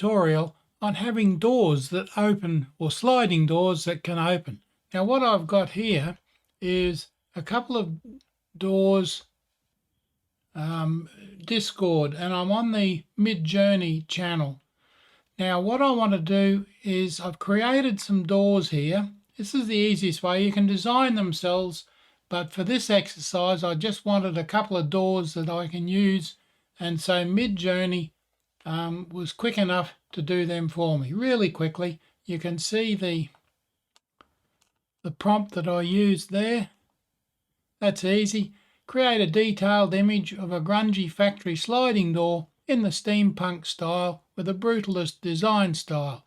tutorial on having doors that open, or sliding doors that can open. Now what I've got here is a couple of doors Discord, and I'm on the Midjourney channel. Now what I want to do is I've created some doors here. This is the easiest way. You can design themselves, but for this exercise I just wanted a couple of doors that I can use, and so Midjourney was quick enough to do them for me really quickly. You can see the prompt that I used there. That's easy. Create a detailed image of a grungy factory sliding door in the steampunk style with a brutalist design style.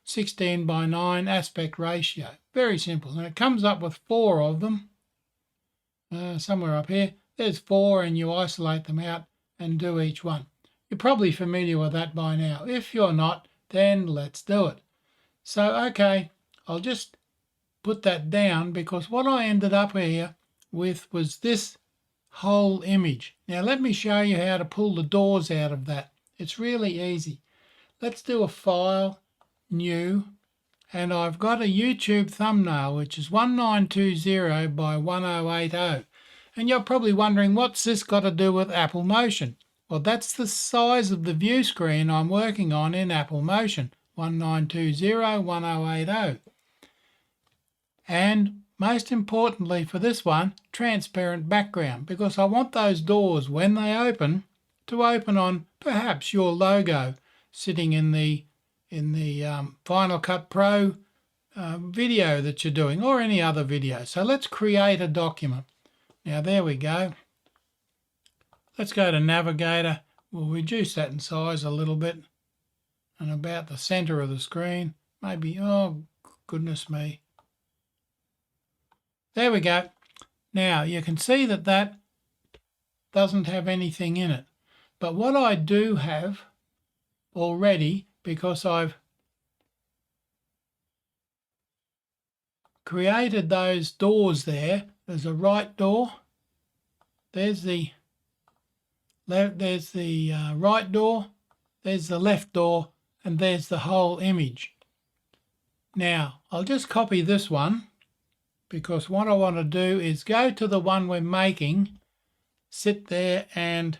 16:9 aspect ratio. Very simple. And it comes up with 4 of them. Somewhere up here. There's 4, and you isolate them out and do each one. You're probably familiar with that by now. If you're not, then let's do it. So, okay, I'll just put that down because what I ended up here with was this whole image. Now let me show you how to pull the doors out of that. It's really easy. Let's do a file, new, and I've got a YouTube thumbnail which is 1920 by 1080. And you're probably wondering, what's this got to do with Apple Motion? Well, that's the size of the view screen I'm working on in Apple Motion, 1920 1080. And most importantly for this one, transparent background, because I want those doors, when they open, to open on perhaps your logo sitting in the Final Cut Pro video that you're doing, or any other video. So let's create a document. Now there we go. Let's go to Navigator. We'll reduce that in size a little bit, and about the center of the screen. Maybe, oh goodness me. There we go. Now you can see that that doesn't have anything in it. But what I do have already, because I've created those doors there, there's a right door, there's the left, there's the right door, there's the left door, and there's the whole image. Now I'll just copy this one, because what I want to do is go to the one we're making, sit there and,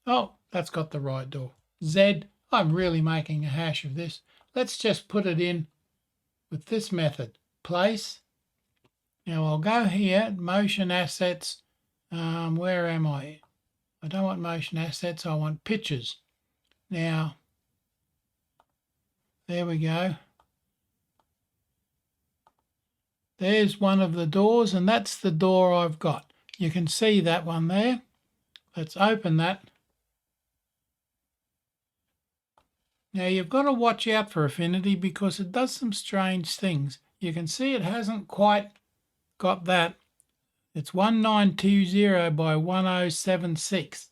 oh, that's got the right door. Z, I'm really making a hash of this. Let's just put it in with this method, place. Now I'll go here, motion assets, where am I? I don't want motion assets, I want pictures. Now, there we go. There's one of the doors, and that's the door I've got. You can see that one there. Let's open that. Now you've got to watch out for Affinity because it does some strange things. You can see it hasn't quite got that. It's 1920 by 1076.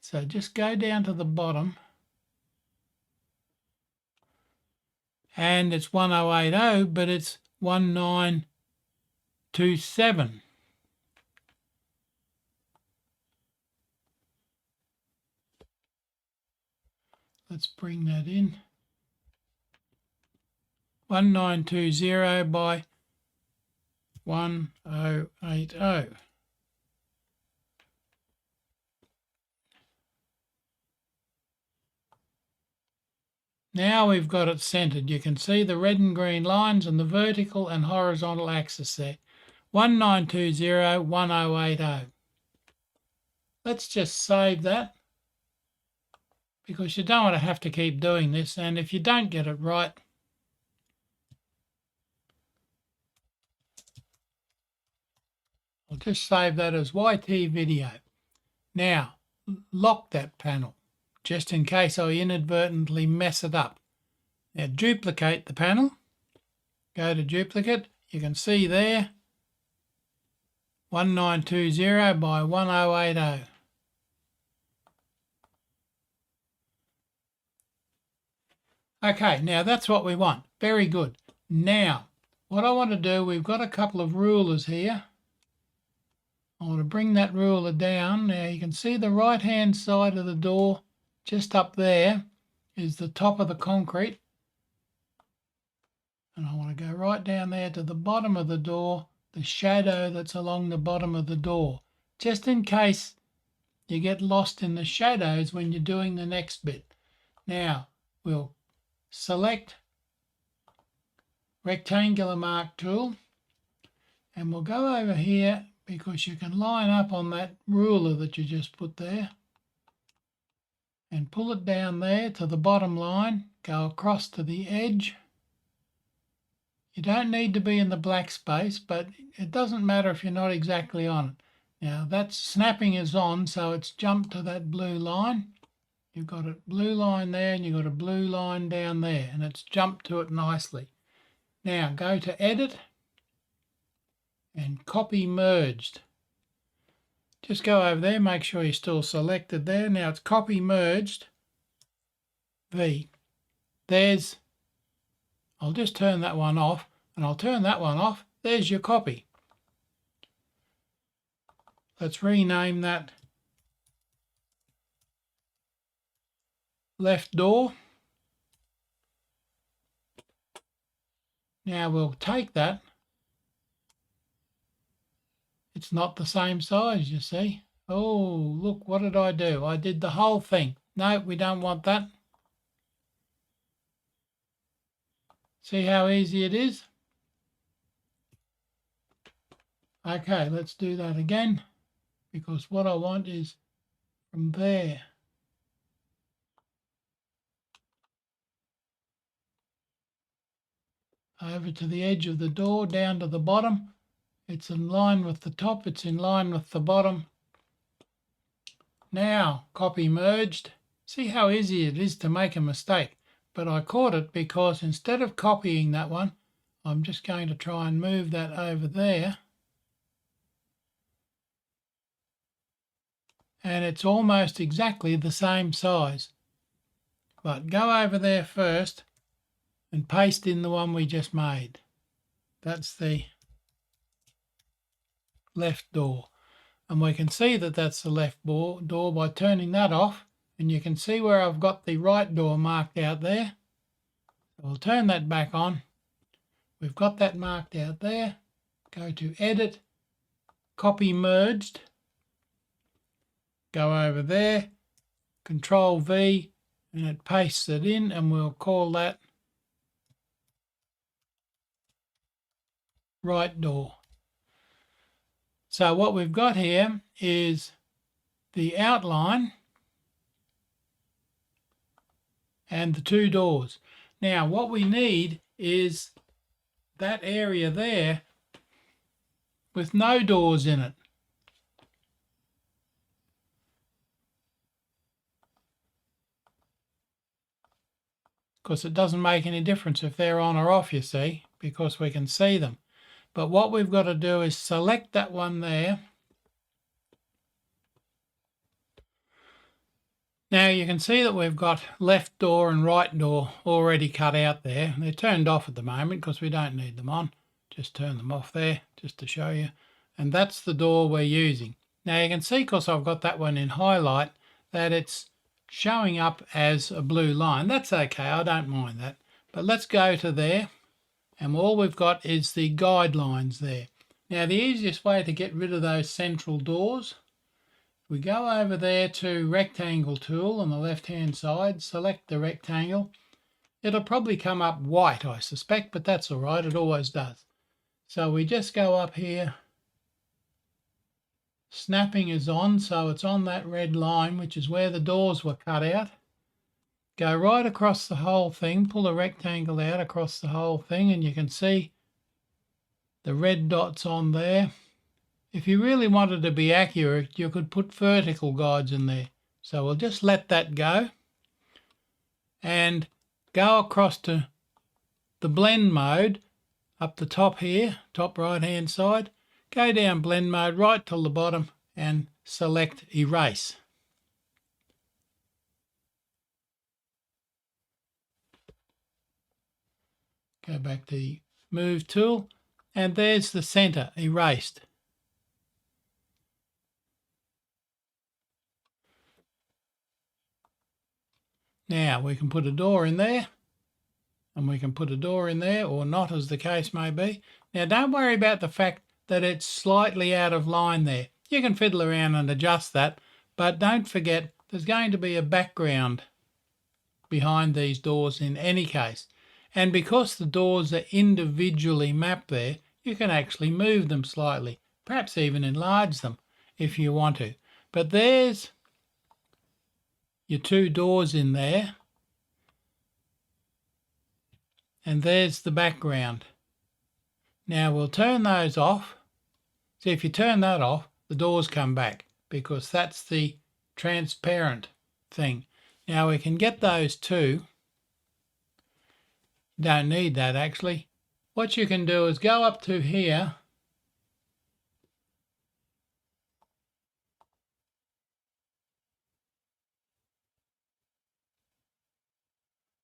So just go down to the bottom. And it's 1080, but it's 1927. Let's bring that in. 1920 by 1080. Now we've got it centered. You can see the red and green lines and the vertical and horizontal axis there. 1920 1080. Let's just save that, because you don't want to have to keep doing this, and if you don't get it right, I'll just save that as YT video. Now, lock that panel, just in case I inadvertently mess it up. Now duplicate the panel, go to duplicate, you can see there, 1920 by 1080. Okay, now that's what we want. Very good. Now, what I want to do, we've got a couple of rulers here. I want to bring that ruler down. Now you can see the right-hand side of the door just up there is the top of the concrete. And I want to go right down there to the bottom of the door, the shadow that's along the bottom of the door, just in case you get lost in the shadows when you're doing the next bit. Now, we'll select Rectangular Mark tool, and we'll go over here because you can line up on that ruler that you just put there and pull it down there to the bottom line, go across to the edge. You don't need to be in the black space, but it doesn't matter if you're not exactly on it. Now that snapping is on, so it's jumped to that blue line. You've got a blue line there and you've got a blue line down there, and it's jumped to it nicely. Now go to Edit and Copy Merged. Just go over there, make sure you're still selected there. Now it's Copy Merged. V. I'll just turn that one off, and I'll turn that one off. There's your copy. Let's rename that left door. Now we'll take that. It's not the same size, you see. Oh, look, what did I do? I did the whole thing. No, we don't want that. See how easy it is? Okay, let's do that again, because what I want is from there over to the edge of the door, down to the bottom. It's in line with the top, it's in line with the bottom. Now, copy merged. See how easy it is to make a mistake. But I caught it because instead of copying that one, I'm just going to try and move that over there. And it's almost exactly the same size. But go over there first and paste in the one we just made. That's the left door. And we can see that that's the left door by turning that off. And you can see where I've got the right door marked out there. So we'll turn that back on. We've got that marked out there. Go to Edit, Copy Merged. Go over there, Control V, and it pastes it in, and we'll call that right door. So what we've got here is the outline and the two doors. Now what we need is that area there with no doors in it. Because it doesn't make any difference if they're on or off, you see, because we can see them. But what we've got to do is select that one there. Now you can see that we've got left door and right door already cut out there. They're turned off at the moment because we don't need them on. Just turn them off there just to show you. And that's the door we're using. Now you can see, because I've got that one in highlight, that it's showing up as a blue line. That's okay, I don't mind that. But let's go to there, and all we've got is the guidelines there. Now the easiest way to get rid of those central doors, we go over there to Rectangle tool on the left hand side, select the rectangle. It'll probably come up white, I suspect, but that's all right, it always does. So we just go up here, snapping is on, so it's on that red line, which is where the doors were cut out. Go right across the whole thing, pull a rectangle out across the whole thing, and you can see the red dots on there. If you really wanted to be accurate, you could put vertical guides in there. So we'll just let that go and go across to the blend mode up the top here, top right hand side. Go down blend mode right till the bottom and select erase. Go back to the move tool, and there's the center erased. Now we can put a door in there, and we can put a door in there or not, as the case may be. Now don't worry about the fact that it's slightly out of line there. You can fiddle around and adjust that, but don't forget there's going to be a background behind these doors in any case. And because the doors are individually mapped there, you can actually move them slightly, perhaps even enlarge them if you want to. But there's your two doors in there, and there's the background. Now we'll turn those off. See, if you turn that off, the doors come back because that's the transparent thing. Now we can get those two. Don't need that actually. What you can do is go up to here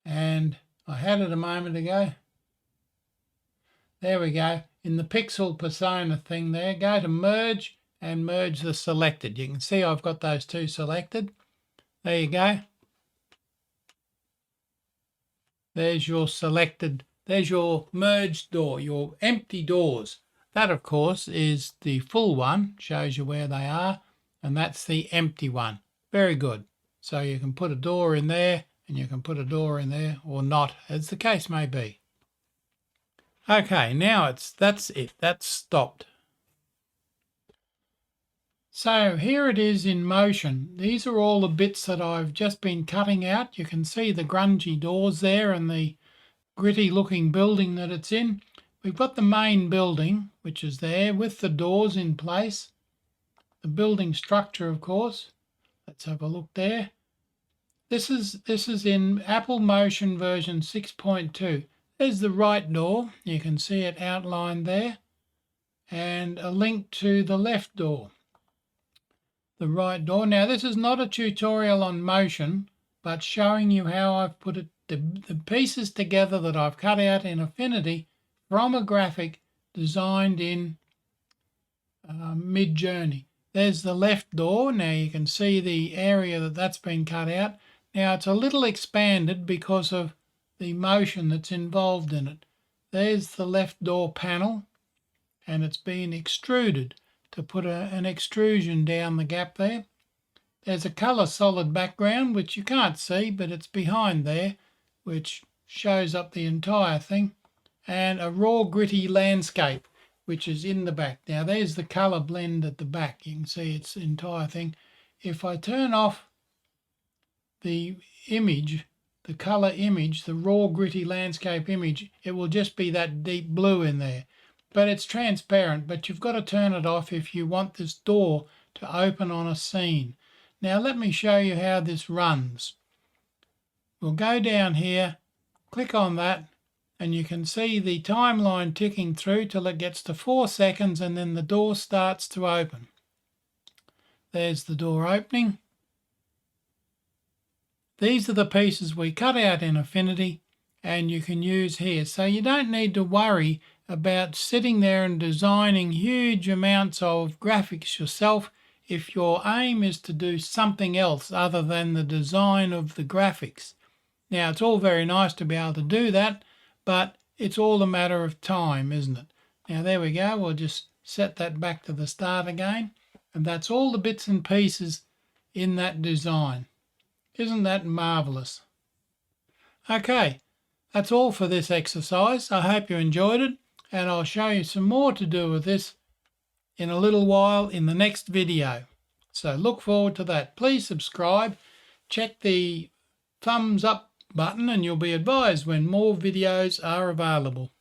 and I had it a moment ago. There we go. In the pixel persona thing there, go to merge and merge the selected. You can see I've got those two selected. There you go. There's your selected, there's your merged door, your empty doors. That, of course, is the full one, shows you where they are, and that's the empty one. Very good. So you can put a door in there, and you can put a door in there, or not, as the case may be. Okay, now that's it. That's stopped. So here it is in motion. These are all the bits that I've just been cutting out. You can see the grungy doors there and the gritty looking building that it's in. We've got the main building, which is there with the doors in place. The building structure, of course. Let's have a look there. This is in Apple Motion version 6.2. There's the right door. You can see it outlined there. And a link to the left door. The right door. Now this is not a tutorial on motion, but showing you how I've put it, the pieces together that I've cut out in Affinity from a graphic designed in Midjourney. There's the left door. Now you can see the area that's been cut out. Now it's a little expanded because of the motion that's involved in it. There's the left door panel, and it's been extruded to put an extrusion down the gap there. There's a colour solid background, which you can't see, but it's behind there, which shows up the entire thing, and a raw gritty landscape, which is in the back. Now there's the colour blend at the back. You can see its entire thing. If I turn off the image, the colour image, the raw gritty landscape image, it will just be that deep blue in there. But it's transparent, but you've got to turn it off if you want this door to open on a scene. Now let me show you how this runs. We'll go down here, click on that, and you can see the timeline ticking through till it gets to 4 seconds, and then the door starts to open. There's the door opening. These are the pieces we cut out in Affinity and you can use here. So you don't need to worry about sitting there and designing huge amounts of graphics yourself if your aim is to do something else other than the design of the graphics. Now it's all very nice to be able to do that, but it's all a matter of time, isn't it? Now there we go. We'll just set that back to the start again. And that's all the bits and pieces in that design. Isn't that marvellous? Okay, that's all for this exercise. I hope you enjoyed it, and I'll show you some more to do with this in a little while in the next video. So look forward to that. Please subscribe, check the thumbs up button, and you'll be advised when more videos are available.